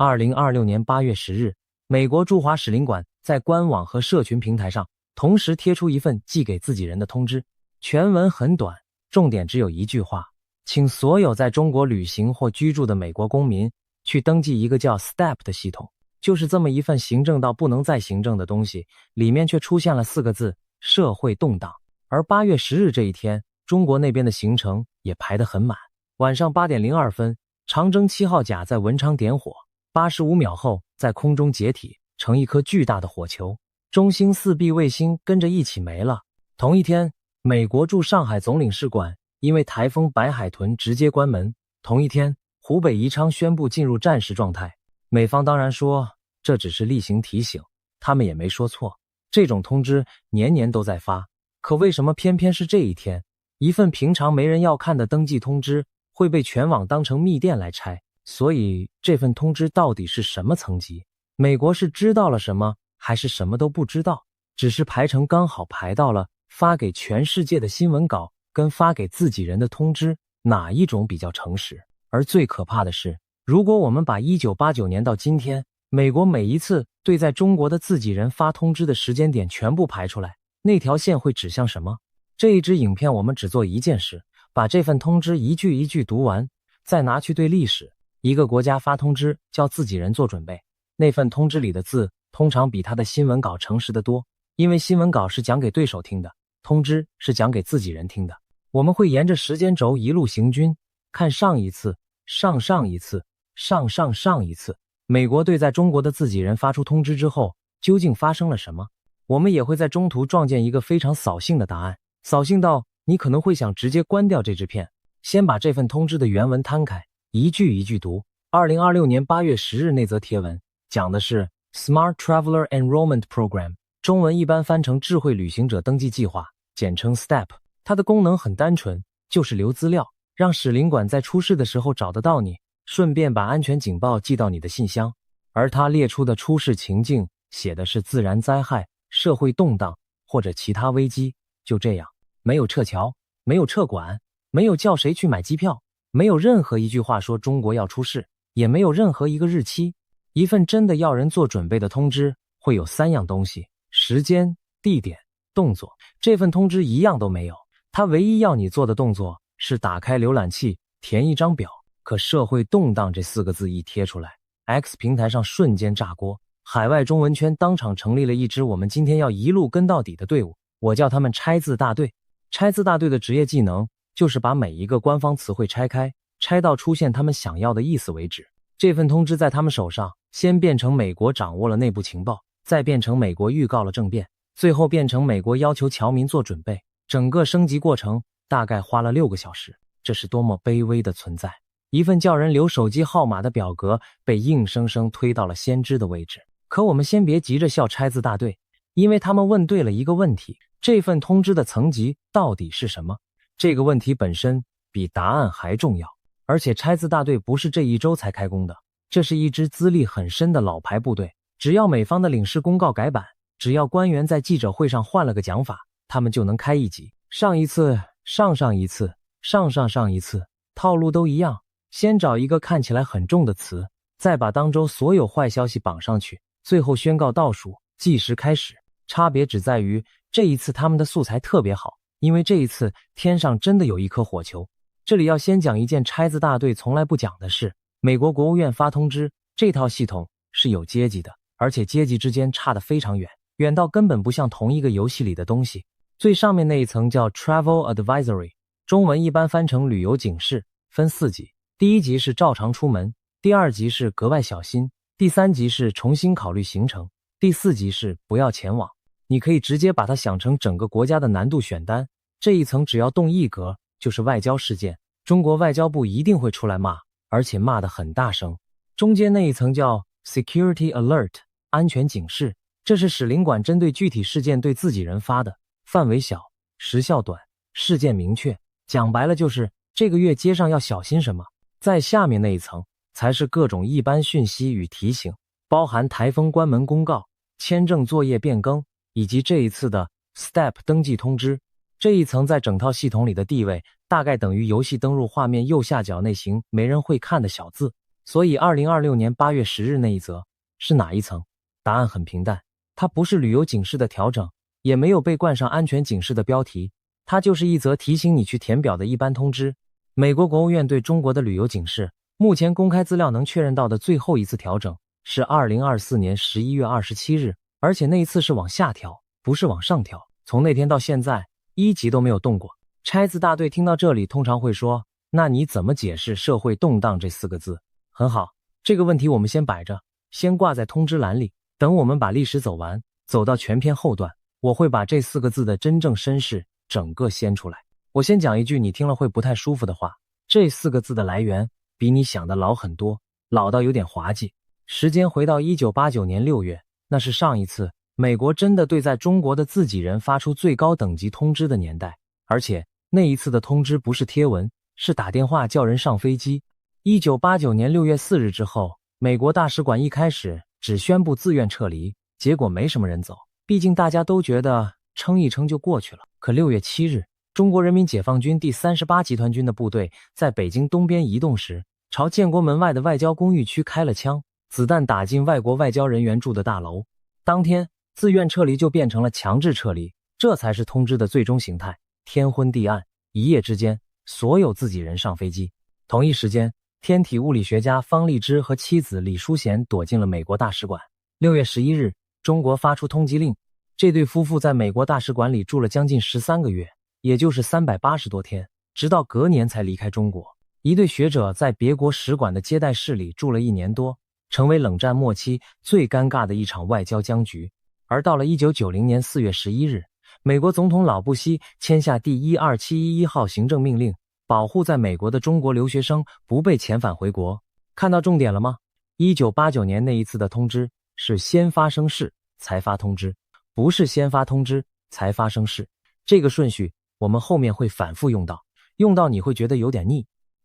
2026年8月10日，美國驻華使領館在官網和社群平台上同時貼出一份寄給自己人的通知，全文很短，重點只有一句話：請所有在中國旅行或居住的美國公民去登記一個叫 STEP 的系統。就是這麼一份行政到不能再行政的東西，裡面卻出現了4個字：社會動盪。而8月10日這一天，中國那邊的行程也排得很滿。晚上8點02分，長征7號甲在文昌點火，85秒後在空中解體成一顆巨大的火球，中興4B衛星跟着一起沒了。同一天，美國駐上海總領事館因為颱風白海豚直接關門。同一天，湖北宜昌宣布進入戰時狀態。美方當然說這只是例行提醒，他們也沒說錯，這種通知年年都在發，可為什麼偏偏是這一天，一份平常沒人要看的登記通知會被全網當成密電來拆？所以這份通知到底是什麼層級？美國是知道了什麼，還是什麼都不知道？只是排程剛好排到了發給全世界的新聞稿跟發給自己人的通知，哪一種比較誠實？而最可怕的是，如果我們把1989年到今天，美國每一次對在中國的自己人發通知的時間點全部排出來，那條線會指向什麼？這一支影片我們只做一件事，把這份通知一句一句讀完，再拿去对歷史。一個國家發通知叫自己人做準備，那份通知裡的字通常比他的新聞稿誠實得多，因為新聞稿是講給對手聽的，通知是講給自己人聽的。我們會沿着時間軸一路行軍，看上一次、上上一次、上上上一次，美國对在中國的自己人發出通知之後，究竟發生了什麼？我們也會在中途撞見一個非常掃興的答案，掃興到你可能會想直接關掉這支片。先把這份通知的原文攤開，一句一句讀。2026年8月10日那則貼文講的是 Smart Traveler Enrollment Program， 中文一般翻成智慧旅行者登記計劃，簡稱 STEP。 它的功能很單純，就是留資料，讓使領館在出事的時候找得到你，順便把安全警報寄到你的信箱。而他列出的出事情境寫的是自然災害、社會動盪或者其他危機。就這樣，沒有撤僑，沒有撤館，沒有叫誰去買機票，沒有任何一句話說中國要出事，也沒有任何一個日期。一份真的要人做準備的通知會有3樣東西：時間、地點、動作。這份通知一樣都沒有，它唯一要你做的動作是打開瀏覽器填一張表。可社會動盪這4個字一貼出來， X 平台上瞬間炸鍋，海外中文圈當場成立了一支我們今天要一路跟到底的隊伍，我叫他們拆字大隊。拆字大隊的職業技能就是把每一個官方詞彙拆開，拆到出現他們想要的意思为止。這份通知在他們手上先變成美國掌握了內部情報，再變成美國預告了政變，最後變成美國要求僑民做準備。整個升級過程大概花了6個小時，這是多麼卑微的存在。一份叫人留手機號碼的表格被硬生生推到了先知的位置。可我們先別急着笑拆字大隊，因為他們問對了一個問題：這份通知的層級到底是什麼？這個問題本身比答案還重要。而且拆字大隊不是這一周才開工的，這是一支資歷很深的老牌部隊。只要美方的領事公告改版，只要官員在記者會上換了個講法，他們就能開一集。上一次、上上一次、上上上一次，套路都一樣。先找一個看起來很重的詞，再把當周所有壞消息綁上去，最後宣告倒數計時開始。差別只在於這一次他們的素材特別好，因為這一次天上真的有一顆火球。這裡要先講一件拆字大隊從來不講的事：美國國務院發通知，這套系統是有階級的，而且階級之間差得非常遠，遠到根本不像同一個遊戲裡的東西。最上面那一層叫 Travel Advisory， 中文一般翻成旅遊警示，分4級。第1級是照常出門，第2級是格外小心，第3級是重新考慮行程，第4級是不要前往。你可以直接把它想成整個國家的難度選單，這一層只要動一格就是外交事件，中國外交部一定會出來罵，而且罵得很大聲。中間那一層叫 Security Alert， 安全警示，這是使領館針對具體事件對自己人發的，範圍小，時效短，事件明確，講白了就是這個月街上要小心什麼。在下面那一層才是各種一般訊息與提醒，包含台風關門公告、簽證作業變更，以及這一次的 STEP 登記通知。這一層在整套系統裡的地位大概等於遊戲登入畫面右下角那行沒人會看的小字。所以2026年8月10日那一則是哪一層？答案很平淡，它不是旅游警示的調整，也沒有被冠上安全警示的標題，它就是一則提醒你去填表的一般通知。美國國務院對中國的旅遊警示，目前公開資料能確認到的最後一次調整是2024年11月27日，而且那一次是往下調，不是往上調。從那天到現在，1級都沒有動過。拆字大隊聽到這裡通常會說，那你怎麼解釋社會動盪這4個字？很好，這個問題我們先擺着，先掛在通知欄裡，等我們把歷史走完，走到全篇後段，我會把這4個字的真正身世整個掀出来。我先講一句你聽了會不太舒服的話，這4個字的來源比你想的老很多，老到有點滑稽。時間回到1989年6月，那是上一次美國真的对在中國的自己人发出最高等级通知的年代，而且那一次的通知不是貼文，是打電話叫人上飛機。1989年6月4日之後，美國大使館一開始只宣布自願撤離，結果沒什麼人走，畢竟大家都覺得撐一撐就過去了。可6月7日，中國人民解放軍第38集團軍的部隊在北京東邊移動時，朝建國门外的外交公寓區開了槍，子彈打進外國外交人員住的大樓。當天，自願撤離就變成了強制撤離，這才是通知的最終形態。天昏地暗，一夜之間，所有自己人上飛機。同一時間，天體物理學家方勵之和妻子李淑賢躲進了美國大使館。6月11日，中國發出通緝令，這對夫婦在美國大使館裡住了將近13個月，也就是380多天，直到隔年才離開中國。一對學者在別國使館的接待室裡住了1年多，成為冷戰末期最尷尬的一場外交僵局。而到了1990年4月11日，美国總統老布希簽下第12711號行政命令，保護在美國的中國留學生不被遣返回國。看到重點了嗎？1989年那一次的通知是先發生事才發通知，不是先發通知才發生事。這個順序我們後面會反復用到，用到你會覺得有點膩。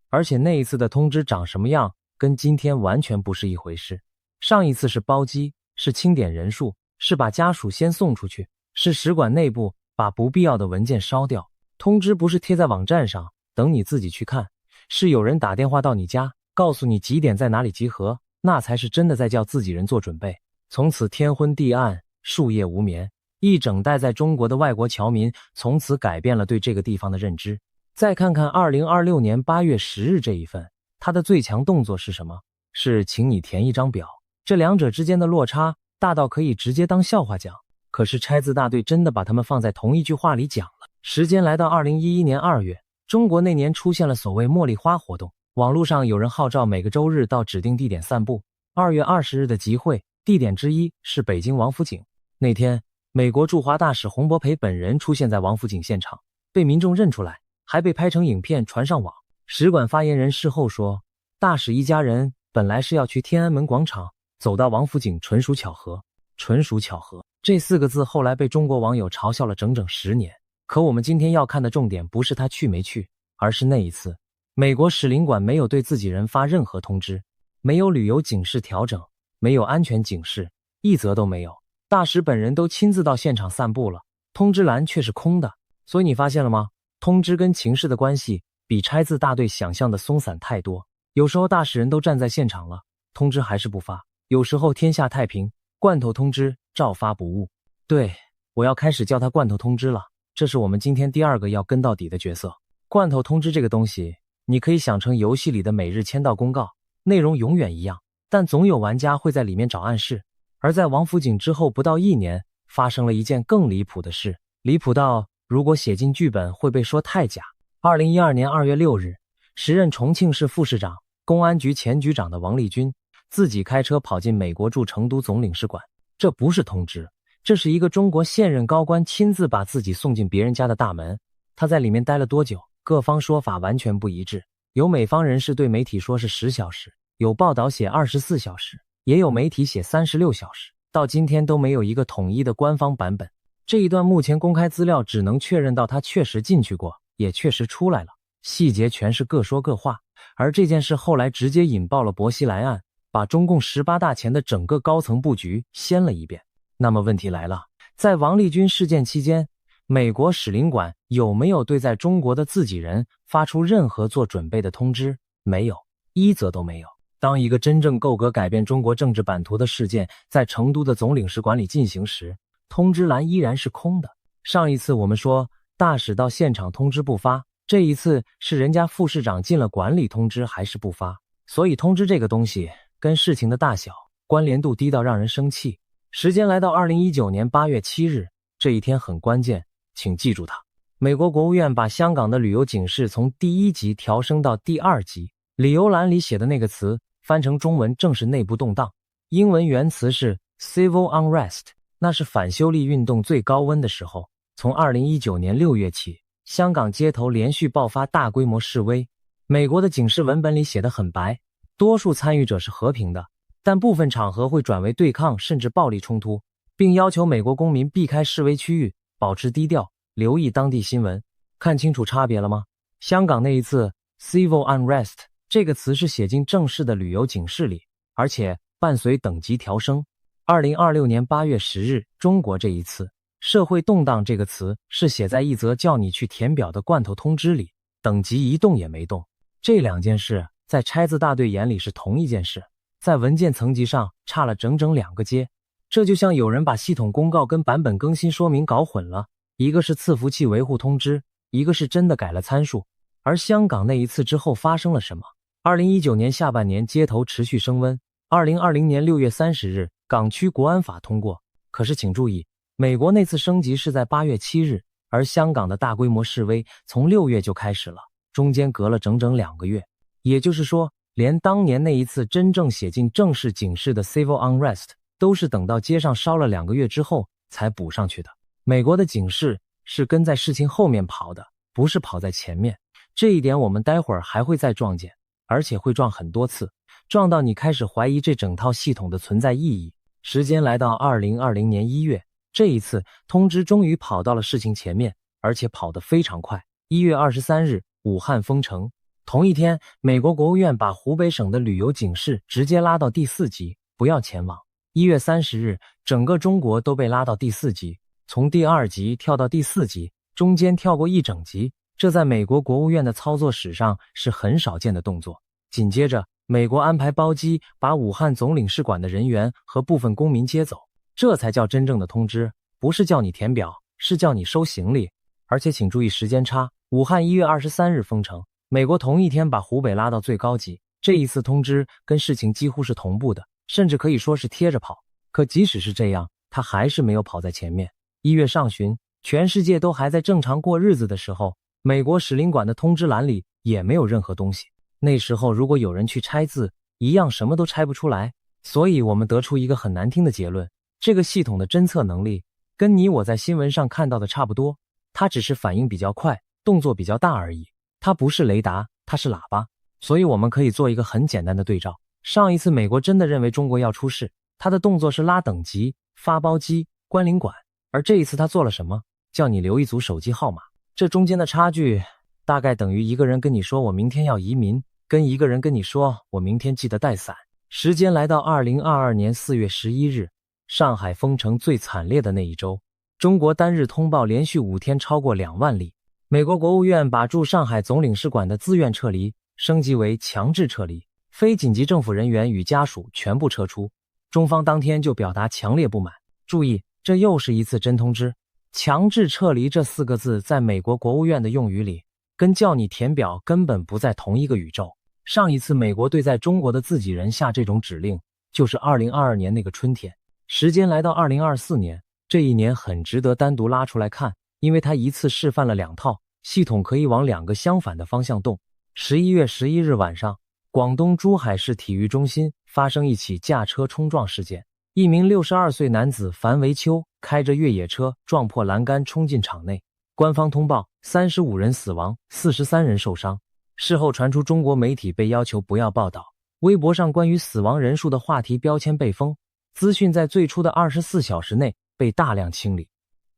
而且那一次的通知長什麼樣，跟今天完全不是一回事。上一次是包機，是清點人數，是把家屬先送出去，是使館內部把不必要的文件燒掉。通知不是貼在網站上，等你自己去看，是有人打電話到你家，告訴你幾點在哪裡集合，那才是真的在叫自己人做準備。從此天昏地暗，數夜無眠，一整代在中國的外國僑民從此改變了對這個地方的認知。再看看2026年8月10日這一份，它的最強動作是什麼？是請你填一張表。這兩者之間的落差大到可以直接當笑話講，可是拆字大隊真的把它们放在同一句話裡講了。時間來到2011年2月，中國那年出現了所謂茉莉花活動，網絡上有人號召每個周日到指定地點散步。2月20日的集會地點之一是北京王府井。那天，美國驻華大使洪博培本人出現在王府井現場，被民眾認出來，還被拍成影片傳上網。使館發言人事後說，大使一家人本來是要去天安門廣場，走到王府井純屬巧合。純屬巧合這4個字後來被中國網友嘲笑了整整10年。可我們今天要看的重點不是他去沒去，而是那一次美國使領館沒有對自己人發任何通知，沒有旅遊警示調整，沒有安全警示，一則都沒有。大使本人都親自到現場散步了，通知欄卻是空的。所以你發現了嗎？通知跟情勢的關係比拆字大隊想象的鬆散太多。有時候大使人都站在現場了，通知還是不發；有時候天下太平，罐頭通知照發不誤。對，我要開始叫它罐頭通知了。這是我們今天第2個要跟到底的角色。罐頭通知這個東西，你可以想成遊戲裡的每日簽到公告，內容永遠一樣，但總有玩家會在裡面找暗示。而在王府井之後不到1年，發生了一件更離譜的事，離譜到如果寫進劇本會被說太假。2012年2月6日，時任重慶市副市長、公安局前局長的王立軍自己開車跑進美國駐成都總領事館。這不是通知，這是一個中國現任高官親自把自己送進別人家的大門。他在裡面待了多久？各方說法完全不一致，有美方人士对媒體說是10小時，有報道寫24小時，也有媒體寫36小時，到今天都沒有一個統一的官方版本。這一段目前公開資料只能確認到他確實進去過，也確實出來了，細節全是各說各話。而這件事後來直接引爆了薄熙來案，把中共18大前的整個高層布局掀了一遍。那麼問題來了，在王立軍事件期間，美國使領館有沒有對在中國的自己人發出任何做準備的通知？沒有，一則都沒有。當一個真正夠格改變中國政治版圖的事件在成都的總領事館裡進行時，通知欄依然是空的。上一次我們說大使到現場通知不發，這一次是人家副市長進了館裡通知還是不發，所以通知這個東西跟事情的大小關聯度低到讓人生氣。時間來到2019年8月7日，這一天很關鍵，請記住它。美國國務院把香港的旅游警示從第1級調升到第2級，理由欄裡寫的那個詞翻成中文正是內部動盪，英文原詞是 civil unrest， 那是反修例運動最高溫的時候。從2019年6月起，香港街頭連續爆發大規模示威。美國的警示文本裡寫得很白，多數參與者是和平的，但部分場合會轉為對抗甚至暴力衝突，並要求美國公民避開示威區域，保持低調，留意當地新聞。看清楚差別了嗎？香港那一次 civil unrest 這個詞是寫進正式的旅遊警示裡，而且伴隨等級調升。2026年8月10日，中國這一次社會動盪這個詞是寫在一則叫你去填表的罐頭通知裡，等級一動也沒動。這兩件事在拆字大队眼裡是同一件事，在文件層級上差了整整2個階。這就像有人把系統公告跟版本更新說明搞混了，一個是伺服器維護通知，一個是真的改了參數。而香港那一次之後發生了什麼？2019年下半年街頭持續升溫，2020年6月30日港区國安法通過。可是請注意，美國那次升級是在8月7日，而香港的大規模示威從6月就開始了，中間隔了整整2個月。也就是說，連當年那一次真正寫進正式警示的 civil unrest 都是等到街上燒了2個月之後才補上去的。美國的警示是跟在事情後面跑的，不是跑在前面。這一點我們待會兒還會再撞見，而且會撞很多次，撞到你開始懷疑這整套系統的存在意義。時間来到2020年1月，這一次通知終於跑到了事情前面，而且跑得非常快。1月23日，武漢封城。同一天，美國國務院把湖北省的旅游警示直接拉到第4級，不要前往。1月30日，整個中國都被拉到第4級，從第2級跳到第4級，中間跳過一整級。這在美國國務院的操作史上是很少見的動作。緊接着，美國安排包機把武漢總領事館的人員和部分公民接走，這才叫真正的通知，不是叫你填表，是叫你收行李。而且請注意時间差，武漢1月23日封城，美國同一天把湖北拉到最高級。這一次通知跟事情幾乎是同步的，甚至可以說是貼着跑。可即使是這樣，他還是沒有跑在前面。1月上旬，全世界都還在正常過日子的時候，美國使领館的通知欄裡也沒有任何東西。那時候如果有人去拆字，一樣什麼都拆不出來。所以我們得出一個很難听的結論，這個系統的偵測能力跟你我在新聞上看到的差不多，它只是反應比較快，動作比較大而已。它不是雷達，它是喇叭。所以我們可以做一個很簡單的對照。上一次美國真的認為中國要出事，它的動作是拉等級、發包機、關領館，而這一次它做了什麼？叫你留一組手機號碼。這中間的差距大概等於一個人跟你說我明天要移民，跟一個人跟你說我明天記得帶傘。時間來到2022年4月11日，上海封城最慘烈的那一周，中國單日通報連續5天超過2萬例。美國國務院把駐上海總領事館的自願撤離升級為強制撤離，非緊急政府人員與家屬全部撤出。中方當天就表達強烈不滿。注意，這又是一次真通知。強制撤離這4個字在美國國務院的用語裡，跟叫你填表根本不在同一個宇宙。上一次美國對在中國的自己人下這種指令，就是2022年那個春天。時間來到2024年，這一年很值得單獨拉出來看，因為它一次示範了2套系統可以往2個相反的方向動。11月11日晚上，廣東珠海市體育中心發生一起駕車衝撞事件，一名62歲男子樊維秋開着越野車撞破欄杆衝進場內。官方通報35人死亡，43人受傷。事後傳出中國媒體被要求不要報道，微博上關於死亡人數的話題標籤被封，資訊在最初的24小時內被大量清理。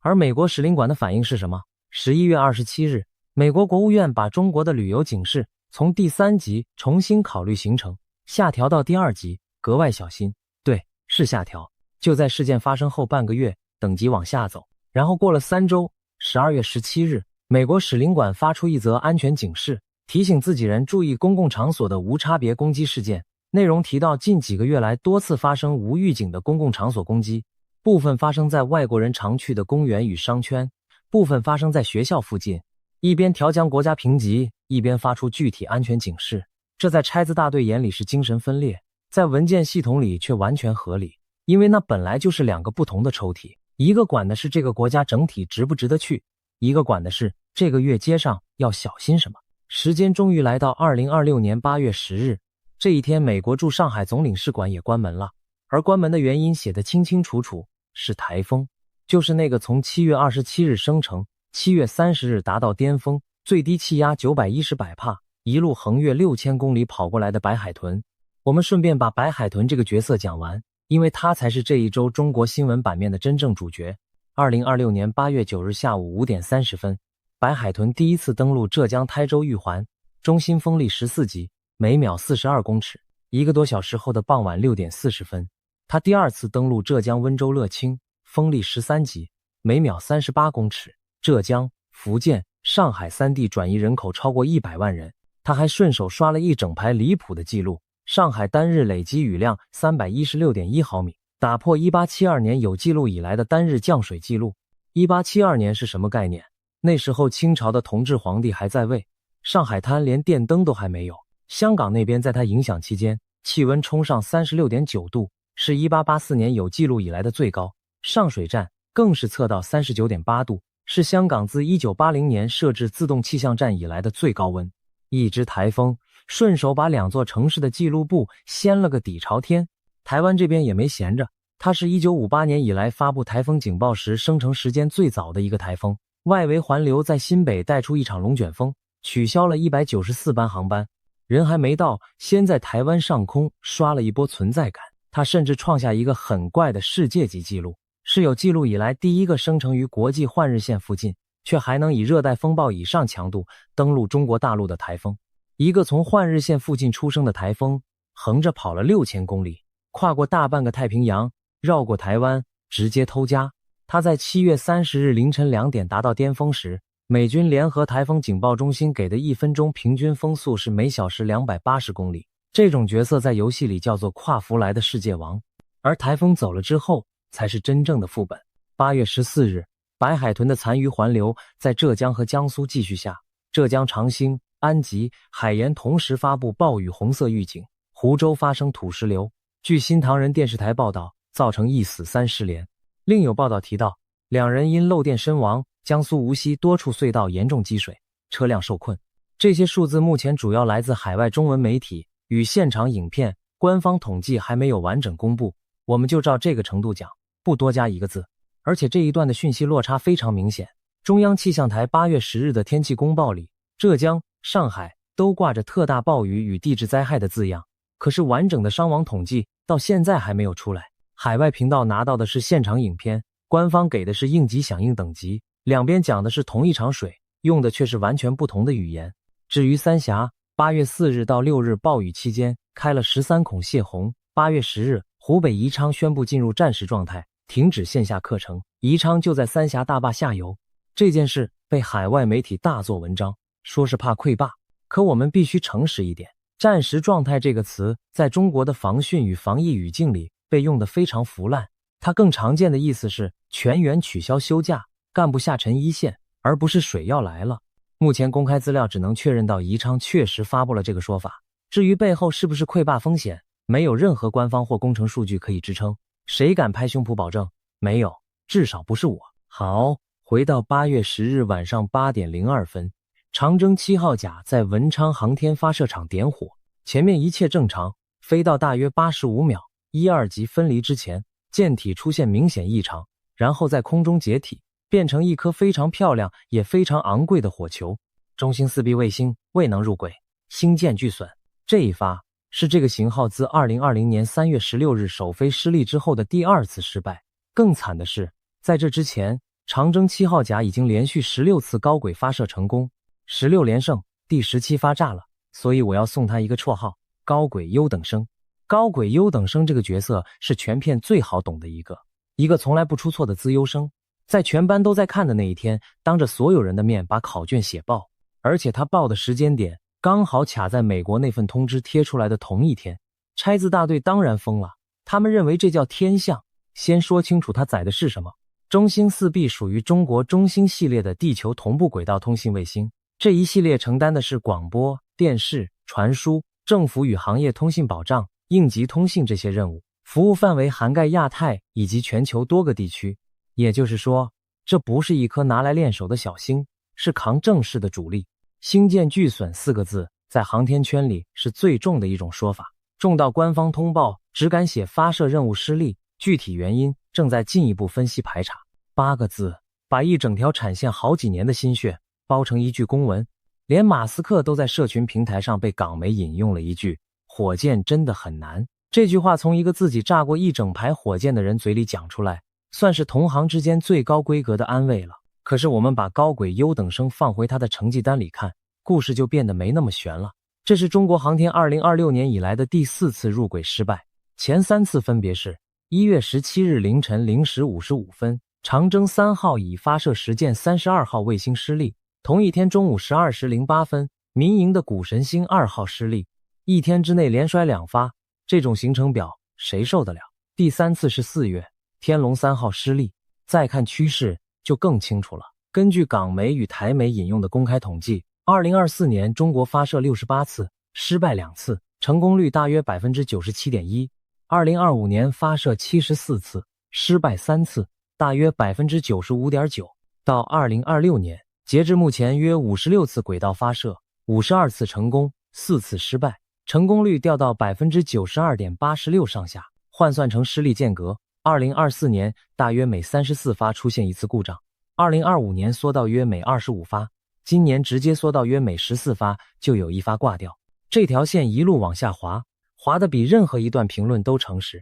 而美國使領館的反應是什麼？11月27日，美國國務院把中國的旅游警示從第3級重新考慮行程下調到第2級，格外小心。對，是下調。就在事件發生後半個月，等級往下走。然後過了3周，12月17日，美國使領館發出一則安全警示，提醒自己人注意公共场所的無差別攻擊事件，內容提到近幾個月來多次發生無預警的公共場所攻擊，部分發生在外國人常去的公園與商圈，部分發生在學校附近，一邊調降國家評級，一邊發出具體安全警示。這在拆字大隊眼裡是精神分裂，在文件系統裡卻完全合理，因為那本來就是兩個不同的抽屜，一個管的是這個國家整體值不值得去，一個管的是這個月街上要小心什麼。時間終於來到2026年8月10日，這一天美國駐上海總領事館也關門了，而關門的原因寫得清清楚楚，是颱風，就是那個從7月27日生成，7月30日達到巔峰，最低氣壓910百帕，一路橫越6000公里跑過來的白海豚。我們順便把白海豚這個角色講完，因為它才是這一周中國新聞版面的真正主角。2026年8月9日下午5點30分，白海豚第一次登陸浙江台州玉環，中心風力14級，每秒42公尺。1個多小時後的傍晚6點40分，它第二次登陸浙江溫州樂清，風力13級，每秒38公尺。浙江、福建、上海3地轉移人口超過100萬人。他還順手刷了一整排離譜的記錄，上海單日累積雨量316.1毫米，打破1872年有記錄以來的單日降水記錄。1872年是什麼概念？那時候清朝的同治皇帝還在位，上海灘連電燈都還沒有。香港那邊在他影響期間，氣溫衝上36.9度，是1884年有記錄以來的最高。上水站更是測到39.8度，是香港自1980年設置自動氣象站以來的最高溫。一隻颱風順手把兩座城市的記錄簿掀了個底朝天。台灣這邊也沒閒着，它是1958年以來發布颱風警報時生成時間最早的一個颱風。外圍環流在新北帶出一場龍捲風，取消了194班航班，人還沒到，先在台灣上空刷了一波存在感。它甚至創下一個很怪的世界級紀錄，是有記錄以來第一個生成於國際換日線附近，卻還能以熱帶風暴以上強度登陸中國大陸的颱風。一個從換日線附近出生的颱風，橫着跑了6000公里，跨過大半個太平洋，繞過台灣，直接偷家。它在7月30日凌晨2點達到巔峰時，美軍聯合颱風警報中心給的1分鐘平均風速是每小時280公里。這種角色在遊戲裡叫做跨服來的世界王，而颱風走了之後，才是真正的副本。8月14日，白海豚的殘餘環流在浙江和江蘇繼續下，浙江長興、安吉、海鹽同時發布暴雨紅色預警，湖州發生土石流。據新唐人電視台報道，造成1死3失聯。另有報道提到，2人因漏電身亡，江蘇無錫多處隧道嚴重積水，車輛受困。這些數字目前主要來自海外中文媒體與現場影片，官方統計還沒有完整公布，我們就照這個程度講，不多加一個字。而且這一段的訊息落差非常明顯，中央氣象台8月10日的天氣公報裡，浙江、上海都掛着特大暴雨與地質災害的字樣，可是完整的傷亡統計到現在還沒有出來。海外頻道拿到的是現場影片，官方給的是應急響應等級，兩邊講的是同一場水，用的卻是完全不同的語言。至於三峽，8月4日到6日暴雨期間開了13孔洩洪。8月10日，湖北宜昌宣布進入戰時狀態，停止線下課程。宜昌就在三峽大壩下游。這件事被海外媒體大做文章，說是怕潰壩。可我們必須誠實一點，戰時狀態這個詞在中國的防汛與防疫語境裡被用得非常腐爛，它更常見的意思是全員取消休假，幹部下沉一線，而不是水要來了。目前公開資料只能確認到宜昌確實發布了這個說法，至於背後是不是潰壩風險，沒有任何官方或工程數據可以支撐。誰敢拍胸脯保證？沒有，至少不是我。好，回到8月10日晚上8點02分，長征7號甲在文昌航天發射場點火，前面一切正常，飛到大約85秒，1、2級分離之前，艦體出現明顯異常，然後在空中解體，變成一顆非常漂亮也非常昂貴的火球。中星4B 衛星未能入軌，星艦俱損。這一發是這個型號自2020年3月16日首飛失利之後的第2次失敗。更慘的是，在這之前，長征7號甲已經連續16次高軌發射成功，16連勝，第17發炸了，所以我要送他一個綽號：高軌優等生。高軌優等生這個角色是全片最好懂的一個從來不出錯的資優生，在全班都在看的那一天，當着所有人的面把考卷寫爆，而且他爆的時間點剛好卡在美國那份通知貼出來的同一天。拆字大隊當然瘋了，他們認為這叫天象。先說清楚它載的是什麼。中星4B 屬於中國中星系列的地球同步軌道通信衛星，這一系列承擔的是廣播、電視、傳輸、政府與行業通信保障、應急通信這些任務，服務範圍涵蓋亞太以及全球多個地區。也就是說，這不是一顆拿來練手的小星，是扛正式的主力。星艦俱損4個字在航天圈裡是最重的一種說法，重到官方通報只敢寫發射任務失利，具體原因正在進一步分析排查。8個字把一整條產線好幾年的心血包成一句公文，連馬斯克都在社群平台上被港媒引用了一句：火箭真的很難。這句話從一個自己炸過一整排火箭的人嘴裡講出來，算是同行之間最高規格的安慰了。可是我們把高軌優等生放回他的成績單裡看，故事就變得沒那麼懸了。這是中國航天2026年以來的第4次入軌失敗，前3次分別是1月17日凌晨0時55分，長征3號乙發射實踐32號衛星失利，同一天中午12時08分，民營的谷神星2號失利，一天之內連摔2發，這種行程表誰受得了？第3次是4月，天龍3號失利。再看趨勢就更清楚了。根据港媒與台媒引用的公開統計，2024年中國發射68次，失敗2次，成功率大約 97.1%。2025年發射74次，失敗3次，大約 95.9%。到2026年，截至目前約56次軌道發射，52次成功，4次失敗，成功率掉到 92.86% 上下。換算成失利間隔，2024年大約每34發出現一次故障，2025年縮到約每25發，今年直接縮到約每14發就有1發掛掉。這條線一路往下滑，滑得比任何一段評論都誠實。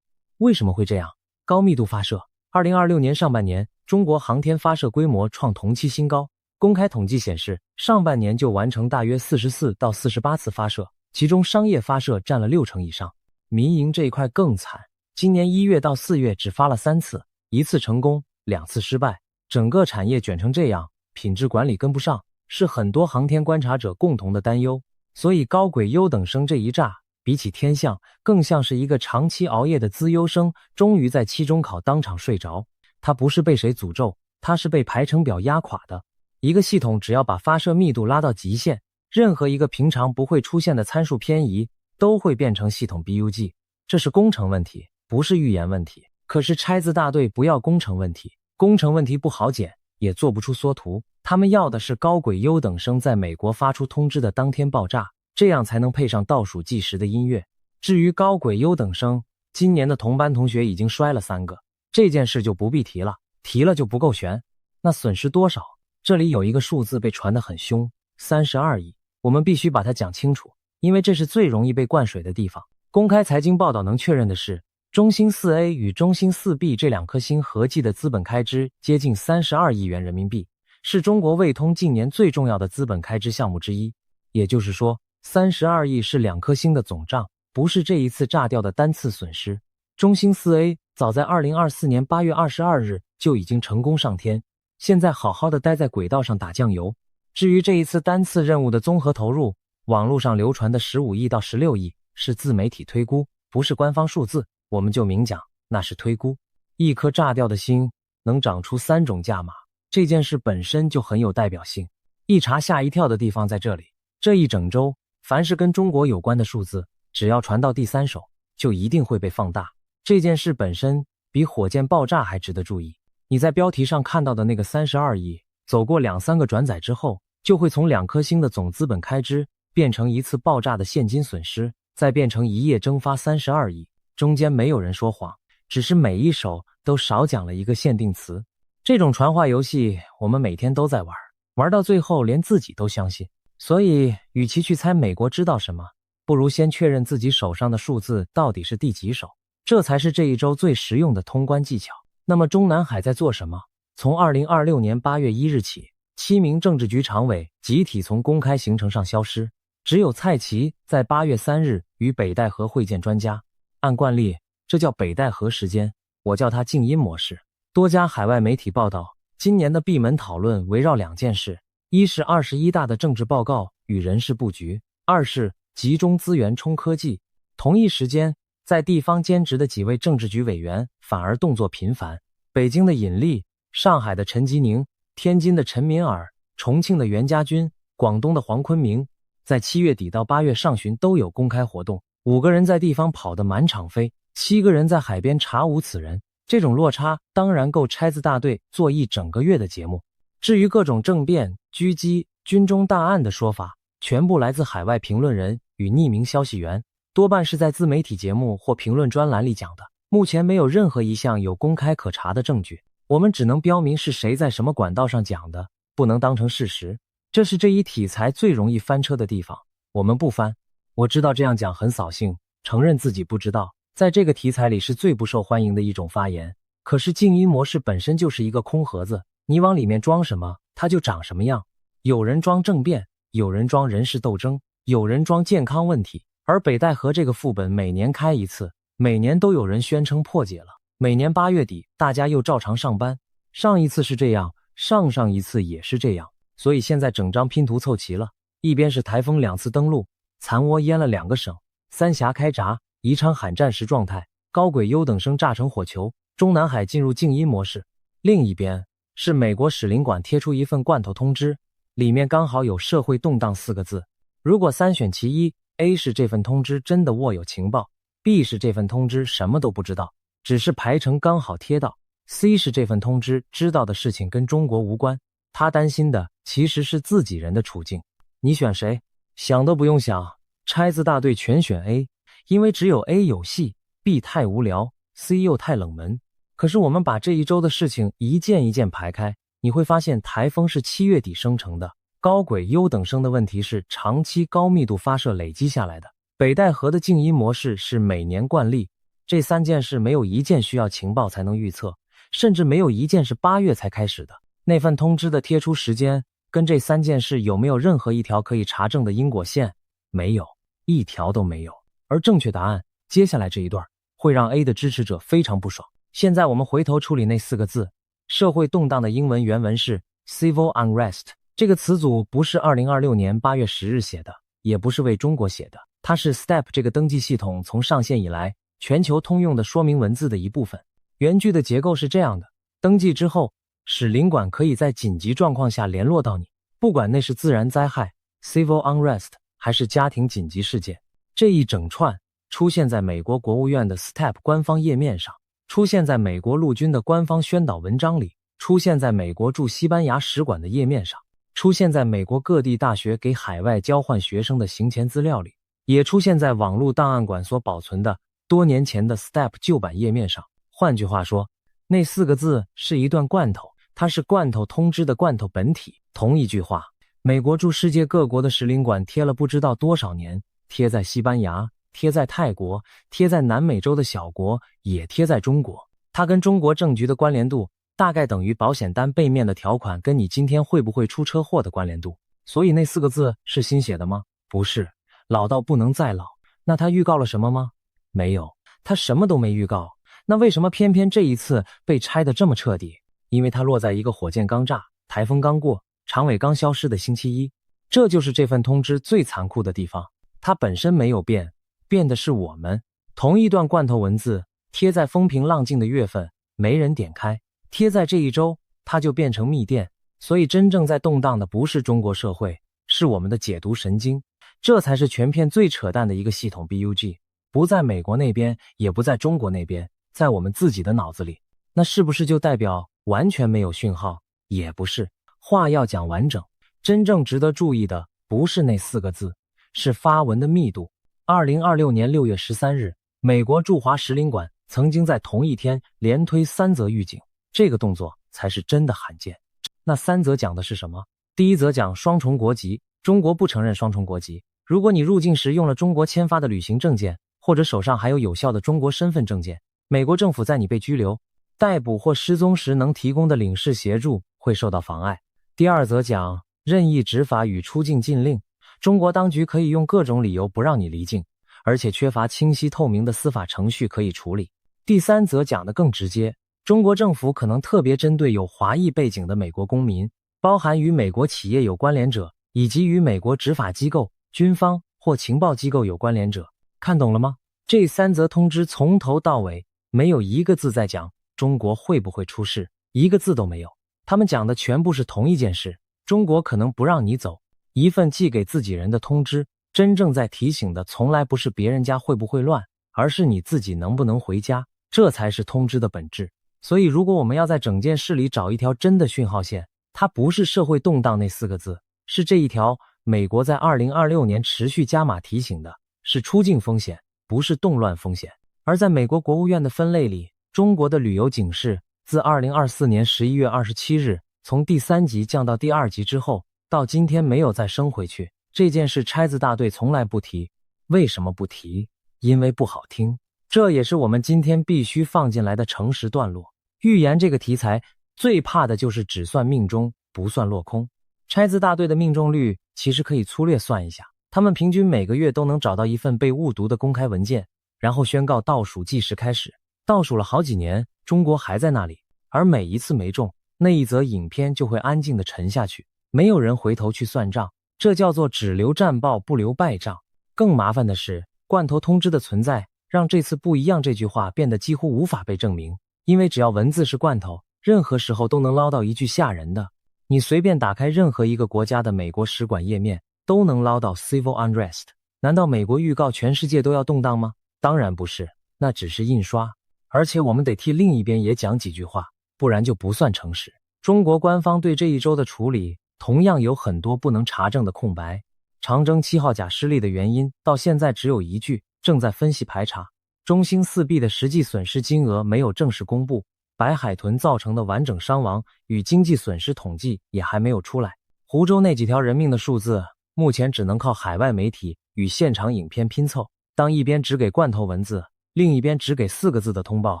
為什麼會這樣？高密度發射。2026年上半年，中國航天發射規模創同期新高。公開統計顯示，上半年就完成大約44到48次發射，其中商業發射佔了60%以上。民營這一塊更慘，今年1月到4月只發了3次，1次成功，2次失敗。整個產業捲成這樣，品質管理跟不上，是很多航天觀察者共同的擔憂。所以高軌優等生這一炸，比起天象，更像是一個長期熬夜的資優生終於在期中考當場睡着。他不是被誰詛咒，他是被排程表壓垮的。一個系統只要把發射密度拉到極限，任何一個平常不會出現的參數偏移都會變成系統 BUG。這是工程問題，不是預言問題。可是拆字大隊不要工程問題，工程問題不好解，也做不出縮圖。他們要的是高軌優等生在美國發出通知的當天爆炸，這樣才能配上倒數計時的音樂。至於高軌優等生，今年的同班同學已經摔了3個，這件事就不必提了，提了就不夠懸。那損失多少？這裡有一個數字被傳得很兇，32億。我們必須把它講清楚，因為這是最容易被灌水的地方。公開財經報道能確認的是，中星4A 與中星4B 這2顆星合計的資本開支接近32億元人民幣，是中國衛通近年最重要的資本開支項目之一。也就是說，32億是2顆星的總賬，不是這一次炸掉的單次損失。中星4A 早在2024年8月22日就已經成功上天，現在好好的待在軌道上打醬油。至於這一次單次任務的綜合投入，網絡上流傳的15億到16億是自媒體推估，不是官方數字，我們就明講，那是推估。一顆炸掉的星能長出3種價碼，這件事本身就很有代表性。一查嚇一跳的地方在這裡，這一整周，凡是跟中國有關的數字，只要傳到第3手，就一定會被放大。這件事本身比火箭爆炸還值得注意。你在標題上看到的那個32億，走過2-3個轉載之後，就會從2顆星的總資本開支變成一次爆炸的現金損失，再變成一夜蒸發32億。中間沒有人說謊，只是每一手都少講了一個限定詞。這種傳話遊戲我們每天都在玩，玩到最後連自己都相信。所以與其去猜美國知道什麼，不如先確認自己手上的數字到底是第幾手，這才是這一周最實用的通關技巧。那麼中南海在做什麼？從2026年8月1日起，7名政治局常委集體從公開行程上消失，只有蔡奇在8月3日與北戴河會見專家。按慣例，這叫北戴河時間，我叫它靜音模式。多家海外媒體報道，今年的閉門討論圍繞2件事：一是21大的政治報告與人事布局，二是集中資源衝科技。同一時間，在地方兼職的幾位政治局委員反而動作頻繁。北京的尹力、上海的陳吉寧、天津的陳敏爾、重慶的袁家軍、廣東的黃坤明，在7月底到8月上旬都有公開活動。5個人在地方跑得滿場飛，7個人在海邊查無此人。這種落差當然夠拆字大隊做一整個月的節目。至於各種政變、狙擊、軍中大案的說法，全部來自海外評論人與匿名消息源，多半是在自媒體節目或評論專欄裡講的。目前沒有任何一項有公開可查的證據，我們只能標明是誰在什麼管道上講的，不能當成事實。這是這一題材最容易翻車的地方，我們不翻。我知道這樣講很掃興，承認自己不知道，在這個題材裡是最不受歡迎的一種發言。可是靜音模式本身就是一個空盒子，你往裡面裝什麼，它就長什麼樣。有人裝政變，有人裝人事鬥爭，有人裝健康問題。而北戴河這個副本每年開一次，每年都有人宣稱破解了，每年8月底大家又照常上班。上一次是這樣，上上一次也是這樣，所以現在整張拼圖湊齊了。一邊是台風2次登陸，殘渦淹了2個省，三峽開閘，宜昌喊戰時狀態，高軌優等生炸成火球，中南海進入靜音模式。另一邊是美國使領館貼出一份罐頭通知，裡面剛好有社會動盪4個字。如果3選其一， A 是這份通知真的握有情報， B 是這份通知什麼都不知道，只是排程剛好貼到， C 是這份通知知道的事情跟中國無關，他擔心的其實是自己人的處境。你選誰？想都不用想，拆字大隊全選 A， 因為只有 A 有戲， B 太無聊， C 又太冷門。可是我們把這一周的事情一件一件排開，你會發現台風是7月底生成的，高軌優等生的問題是長期高密度發射累積下來的，北戴河的靜音模式是每年慣例。這3件事沒有一件需要情報才能預測，甚至沒有一件是8月才開始的。那份通知的貼出時間跟這3件事有沒有任何一條可以查證的因果線？沒有，一條都沒有。而正確答案，接下來這一段會讓 A 的支持者非常不爽。現在我們回頭處理那4個字，社會動盪的英文原文是 civil unrest。這個詞組不是2026年8月10日寫的，也不是為中國寫的，它是 STEP 這個登記系統從上線以來全球通用的說明文字的一部分。原句的結構是這樣的：登記之後，使領館可以在緊急狀況下聯絡到你，不管那是自然災害 civil unrest 還是家庭緊急事件。這一整串出現在美國國務院的 STEP 官方頁面上，出現在美國陸軍的官方宣導文章裡，出現在美國駐西班牙使館的頁面上，出現在美國各地大學給海外交換學生的行前資料裡，也出現在網絡檔案館所保存的多年前的 STEP 舊版頁面上。換句話說，那4個字是一段罐頭，它是罐頭通知的罐頭本體。同一句話，美國駐世界各國的使領館貼了不知道多少年，貼在西班牙，貼在泰國，貼在南美洲的小國，也貼在中国。它跟中国政局的關聯度大概等於保險單背面的條款跟你今天會不會出車禍的關聯度。所以那4個字是新寫的嗎？不是，老到不能再老。那他預告了什麼嗎？沒有，他什麼都沒預告。那為什麼偏偏這一次被拆得這麼徹底？因為它落在一個火箭剛炸，台風剛過，常委剛消失的星期一。這就是這份通知最殘酷的地方，它本身沒有變，變的是我們。同一段罐頭文字貼在風平浪靜的月份，沒人點開，貼在這一周，它就變成密電。所以真正在動盪的不是中國社會，是我們的解讀神經。這才是全片最扯淡的一個系統 BUG， 不在美國那邊，也不在中國那邊，在我們自己的腦子裡。那是不是就代表完全沒有訊號？也不是。話要講完整，真正值得注意的不是那4個字，是發文的密度。2026年6月13日，美國駐華使領館曾經在同一天連推3則預警，這個動作才是真的罕見。那3則講的是什麼？第一則講雙重國籍，中國不承認雙重國籍。如果你入境時用了中國簽發的旅行證件，或者手上還有有效的中國身份證件，美國政府在你被拘留、逮捕或失蹤時能提供的領事協助會受到妨礙。第二則講任意執法與出境禁令，中國當局可以用各種理由不讓你離境，而且缺乏清晰透明的司法程序可以處理。第3則講得更直接，中國政府可能特別針對有華裔背景的美國公民，包含與美國企業有關聯者，以及與美國執法機構、軍方或情報機構有關聯者。看懂了嗎？這3則通知從頭到尾沒有一個字在講中國會不會出事，一個字都沒有。他們講的全部是同一件事，中國可能不讓你走。一份寄給自己人的通知，真正在提醒的從來不是別人家會不會亂，而是你自己能不能回家，這才是通知的本質。所以如果我們要在整件事裡找一條真的訊號線，它不是社會動盪那4個字，是這一條美國在2026年持續加碼提醒的，是出境風險，不是動亂風險。而在美國國務院的分類裡，中國的旅遊警示自2024年11月27日從第3級降到第2級之後，到今天沒有再升回去。這件事拆字大隊從來不提。為什麼不提？因為不好聽。這也是我們今天必須放進來的誠實段落。預言這個題材最怕的就是只算命中不算落空。拆字大隊的命中率其實可以粗略算一下，他們平均每個月都能找到一份被誤讀的公開文件，然後宣告倒數計时開始。倒數了好幾年，中國還在那裡，而每一次沒中，那一則影片就會安靜地沉下去，沒有人回頭去算賬。這叫做只留戰報不留敗仗。更麻煩的是，罐頭通知的存在讓這次不一樣這句話變得幾乎無法被證明，因為只要文字是罐頭，任何時候都能撈到一句嚇人的。你隨便打開任何一個國家的美國使馆頁面，都能撈到 civil unrest。 難道美國預告全世界都要動盪嗎？當然不是，那只是印刷。而且我們得替另一邊也講幾句話，不然就不算誠實。中國官方對這一周的處理同樣有很多不能查證的空白。長征7號甲失利的原因到現在只有一句，正在分析排查。中興4B的實際損失金額沒有正式公布，白海豚造成的完整傷亡與經濟損失統計也還沒有出來。湖州那幾條人命的數字目前只能靠海外媒體與現場影片拼湊。當一邊只給罐頭文字，另一邊只給4個字的通報，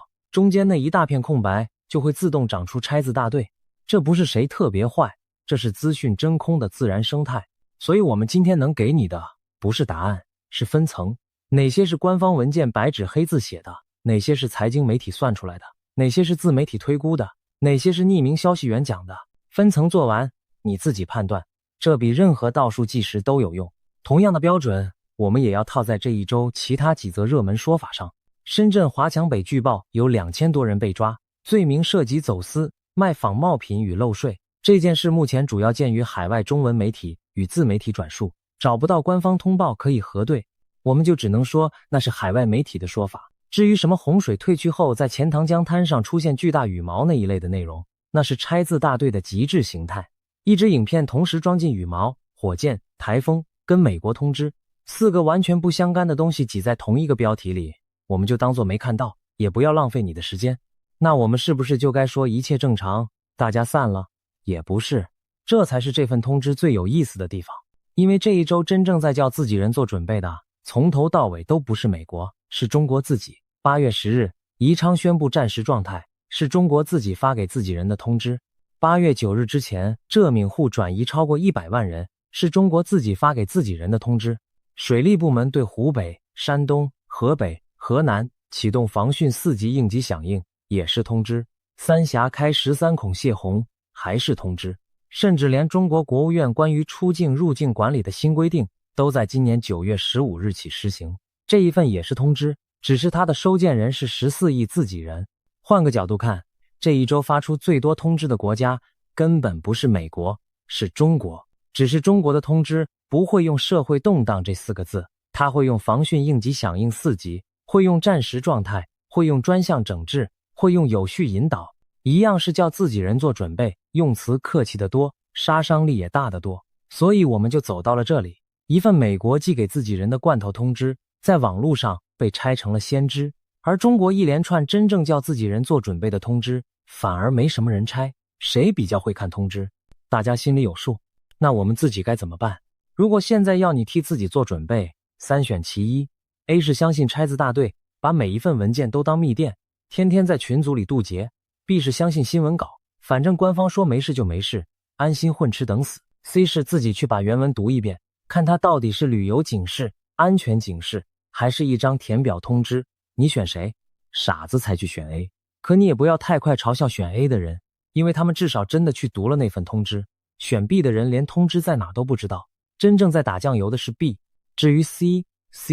中間那一大片空白就會自動長出拆字大隊。這不是誰特別壞，這是資訊真空的自然生態。所以我們今天能給你的不是答案，是分层。哪些是官方文件白紙黑字寫的，哪些是財經媒體算出來的，哪些是自媒體推估的，哪些是匿名消息源講的。分層做完，你自己判断，這比任何倒數計時都有用。同樣的標準，我們也要套在這一周其他幾則熱門說法上。深圳華強北據報有2000多人被抓，罪名涉及走私、賣仿冒品與漏稅。這件事目前主要見於海外中文媒體與自媒體轉述，找不到官方通報可以核對，我們就只能說那是海外媒體的說法。至於什麼洪水退去後在錢塘江灘上出現巨大羽毛那一類的內容，那是拆字大隊的極致形態。一支影片同時裝進羽毛、火箭、台風跟美國通知4個完全不相干的東西擠在同一個標題裡，我們就當作沒看到，也不要浪費你的時間。那我們是不是就該說一切正常，大家散了？也不是，這才是這份通知最有意思的地方。因為这一周真正在叫自己人做準備的，從頭到尾都不是美國，是中國自己。8月10日，宜昌宣布戰時狀態，是中國自己發給自己人的通知。8月9日之前，浙閩滬轉移超過100萬人，是中國自己發給自己人的通知。水利部門對湖北、山東、河北、河南啟動防汛4級應急響應，也是通知。三峽開13孔洩洪，還是通知。甚至連中國國務院關於出境入境管理的新規定都在今年9月15日起施行，這一份也是通知，只是它的收件人是14億自己人。換個角度看，這一周發出最多通知的國家根本不是美國，是中國。只是中國的通知不會用社會動盪這4個字，它會用防汛應急響應4級，會用戰時狀態，會用專項整治，會用有序引導，一樣是叫自己人做準備，用詞客氣得多，殺傷力也大得多。所以我們就走到了這裡，一份美國寄給自己人的罐頭通知，在網絡上被拆成了先知，而中國一連串真正叫自己人做準備的通知，反而沒什麼人拆。誰比較會看通知？大家心裡有數。那我們自己該怎麼辦？如果現在要你替自己做準備，3選其一。A 是相信拆字大隊，把每一份文件都當密電，天天在群組裡渡劫。B 是相信新聞稿，反正官方說沒事就沒事，安心混吃等死。C 是自己去把原文讀一遍，看它到底是旅遊警示、安全警示，還是一張填表通知。你選誰？傻子才去選 A。可你也不要太快嘲笑選 A 的人，因為他們至少真的去讀了那份通知。選 B 的人連通知在哪都不知道，真正在打醬油的是 B。至於 C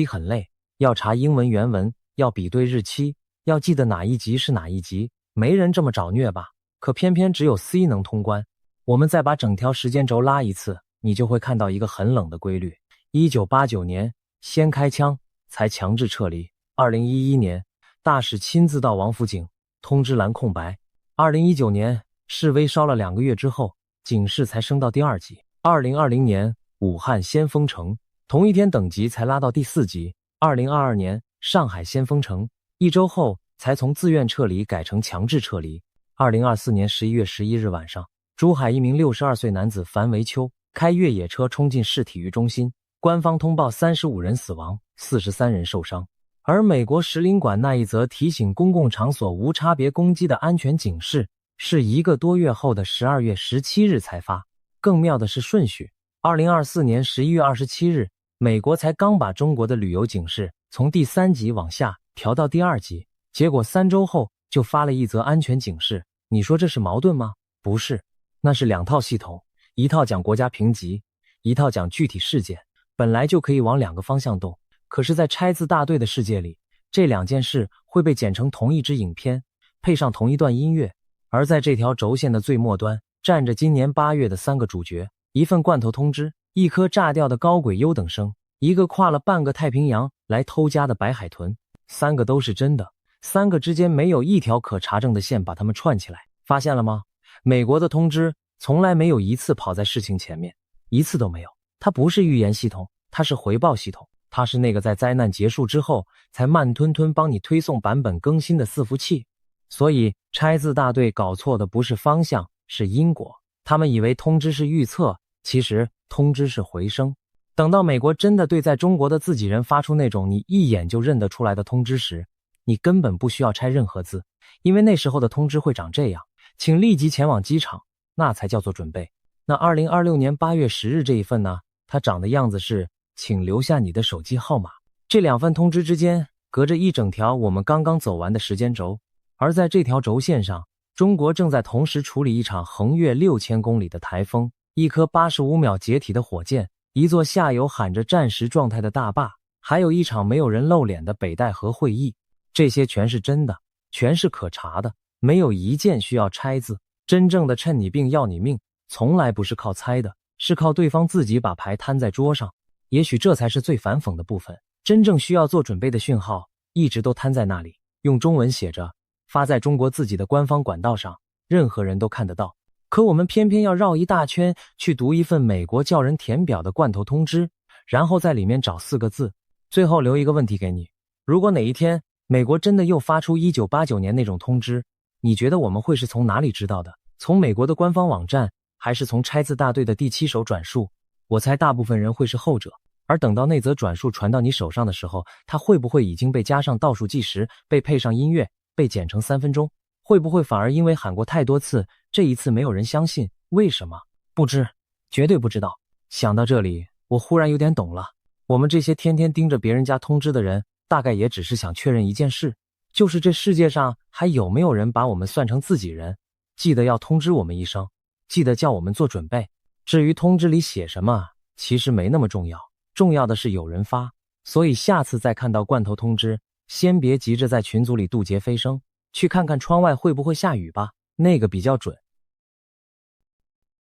很累，要查英文原文，要比對日期，要記得哪一集是哪一集，沒人這麼找虐吧？可偏偏只有 C 能通關。我們再把整條時間軸拉一次，你就會看到一個很冷的規律。1989年先開槍，才強制撤離。2011年大使親自到王府井，通知欄空白。2019年示威燒了2個月之後，警示才升到第2級。2020年武漢先封城，同一天等級才拉到第4級。2022年上海先封城，1周後才從自願撤離改成強制撤離。2024年11月11日晚上，珠海一名62歲男子樊維秋開越野車衝進市體育中心，官方通報35人死亡，43人受傷。而美國使領館那一則提醒公共場所無差別攻擊的安全警示，是1個多月後的12月17日才發。更妙的是順序，2024年11月27日，美國才剛把中國的旅遊警示從第3級往下調到第2級，結果3周後就發了一則安全警示。你說這是矛盾嗎？不是，那是2套系統，一套講國家評級，一套講具體事件，本來就可以往2個方向動。可是在拆字大隊的世界裡，這2件事會被剪成同一支影片，配上同一段音樂。而在這條軸線的最末端，站着今年8月的3個主角，一份罐頭通知，一顆炸掉的高軌優等生，一個跨了半個太平洋來偷家的白海豚。3個都是真的，3個之間沒有一條可查證的線把它們串起來。發現了嗎？美國的通知從來沒有一次跑在事情前面，一次都沒有。它不是預言系統，它是回報系統。它是那個在災難結束之後才慢吞吞幫你推送版本更新的伺服器。所以拆字大隊搞錯的不是方向，是因果。他們以為通知是預測，其實通知是回聲。等到美國真的對在中國的自己人發出那種你一眼就認得出來的通知時，你根本不需要拆任何字，因為那時候的通知會長這樣：請立即前往機場，那才叫做準備。那2026年8月10日這一份呢，它長的樣子是請留下你的手機號碼。這2份通知之間隔着一整條我們剛剛走完的時間軸，而在這條軸線上，中國正在同時處理一場橫越6000公里的颱風，一顆85秒解體的火箭，一座下游喊着戰時狀態的大壩，還有一場沒有人露臉的北戴河會議。這些全是真的，全是可查的，沒有一件需要拆字。真正的趁你病要你命，從來不是靠猜的，是靠對方自己把牌攤在桌上。也許這才是最反諷的部分，真正需要做準備的訊號一直都攤在那裡，用中文寫着，發在中國自己的官方管道上，任何人都看得到。可我們偏偏要繞一大圈去讀一份美國叫人填表的罐頭通知，然後在裡面找4個字。最後留一個問題給你，如果哪一天美國真的又發出1989年那種通知，你覺得我們会是從哪裡知道的？從美國的官方網站，還是從拆字大隊的第7手轉述？我猜大部分人會是後者。而等到那則轉述傳到你手上的時候，它會不會已經被加上倒數計時，被配上音樂，被剪成3分鐘？會不會反而因為喊過太多次，這一次沒有人相信？為什麼？不知，絕對不知道。想到這裡，我忽然有點懂了。我們這些天天盯着別人家通知的人，大概也只是想確認一件事，就是這世界上還有沒有人把我們算成自己人，記得要通知我們一聲，記得叫我們做準備。至於通知裡寫什麼，其實沒那麼重要，重要的是有人發。所以下次再看到罐頭通知，先別急着在群組裡渡劫飛升，去看看窗外會不會下雨吧，那個比較準。